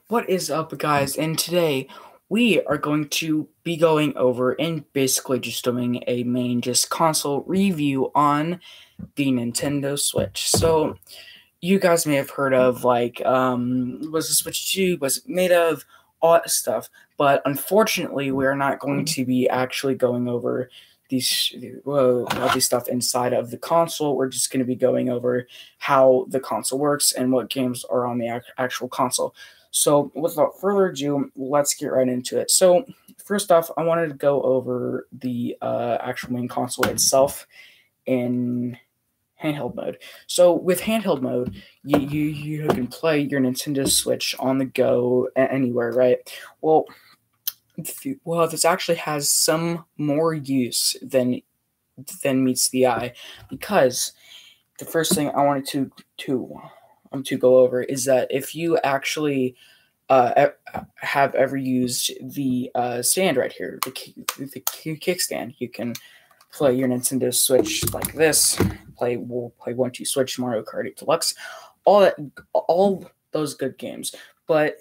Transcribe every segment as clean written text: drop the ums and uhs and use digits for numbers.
What is up, guys? And today we are going to be going over and basically just doing a main just console review on the Nintendo Switch. So you guys may have heard of was the Switch 2, was it made of, all that stuff. But unfortunately, we're not going to be actually going over all these stuff inside of the console. We're just going to be going over how the console works and what games are on the actual console. So without further ado, let's get right into it. So first off, I wanted to go over the actual main console itself in handheld mode. So with handheld mode, you can play your Nintendo Switch on the go anywhere, right? Well, this actually has some more use than meets the eye, because the first thing I wanted to go over is that if you actually have ever used the stand right here, the kickstand, you can play your Nintendo Switch like this. We'll play 1-2 Switch, Mario Kart 8 Deluxe, all those good games. But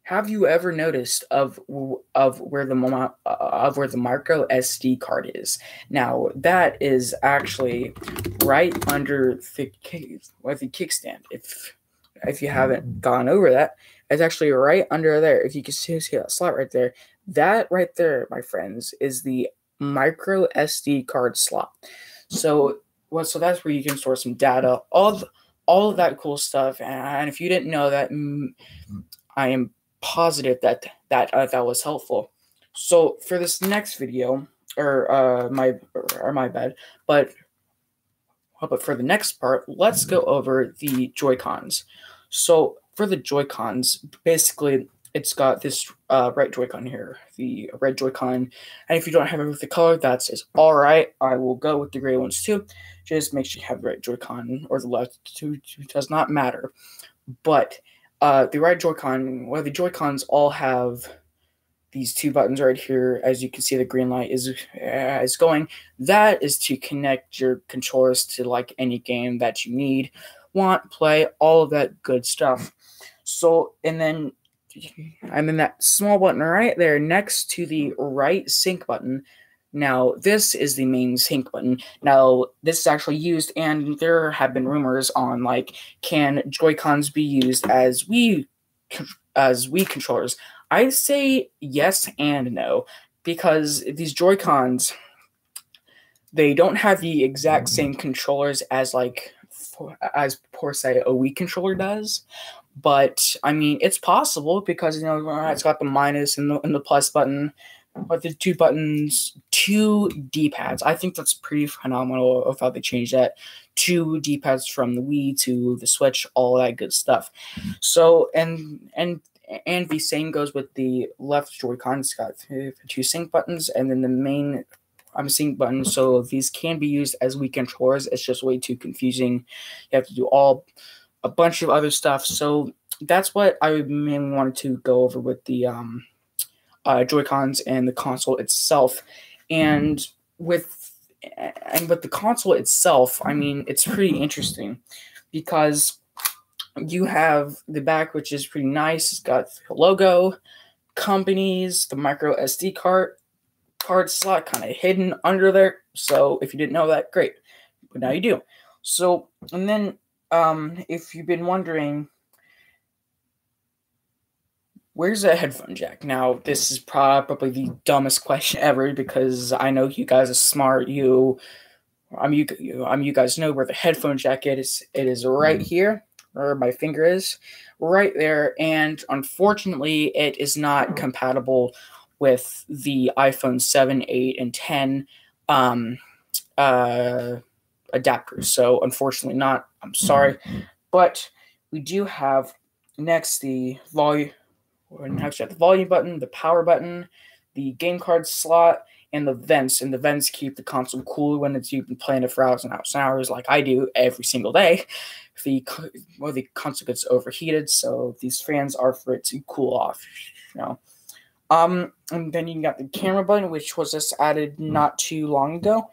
have you ever noticed of where the micro SD card is? Now that is actually right under the kickstand. If you haven't gone over that, it's actually right under there. If you can see that slot right there, that right there, my friends, is the micro SD card slot. So that's where you can store some data, all of that cool stuff. And if you didn't know that, I am positive that was helpful. So for this next video, my bad, but for the next part, let's go over the Joy-Cons. So for the Joy-Cons, basically it's got this right Joy-Con here, the red Joy-Con. And if you don't have it with the color, that's all right. I will go with the gray ones too. Just make sure you have the right Joy-Con or the left. It does not matter. But the right Joy-Con, the Joy-Cons all have these two buttons right here. As you can see, the green light is going. That is to connect your controllers to like any game that you need, want, play, all of that good stuff. So, and then that small button right there next to the right sync button. Now, this is the main sync button. Now, this is actually used, and there have been rumors on can Joy-Cons be used as Wii controllers? I say yes and no, because these Joy-Cons, they don't have the exact same controllers as per se a Wii controller does. But I mean, it's possible because it's got the minus and the plus button, but the two buttons, two D-pads. I think that's pretty phenomenal of how they changed that. Two D-pads from the Wii to the Switch, all that good stuff. So and the same goes with the left Joy-Con. It's got two sync buttons, and then the main sync button. So these can be used as Wii controllers. It's just way too confusing. You have to do a bunch of other stuff. So that's what I mainly wanted to go over with the Joy-Cons and the console itself. And with the console itself, I mean, it's pretty interesting because you have the back, which is pretty nice. It's got the logo, companies, the micro SD card slot kind of hidden under there. So if you didn't know that, great. But now you do. So, and then if you've been wondering, where's the headphone jack? Now, this is probably the dumbest question ever, because I know you guys are smart. You guys know where the headphone jack is. It is right here, where my finger is, right there. And unfortunately, it is not compatible with the iPhone 7, 8, and 10 adapters. So unfortunately not. I'm sorry. But we do have next the volume button, the power button, the game card slot, and the vents. And the vents keep the console cool when you've been playing it for hours and hours and hours, like I do every single day. The console gets overheated, so these fans are for it to cool off. And then you got the camera button, which was just added not too long ago.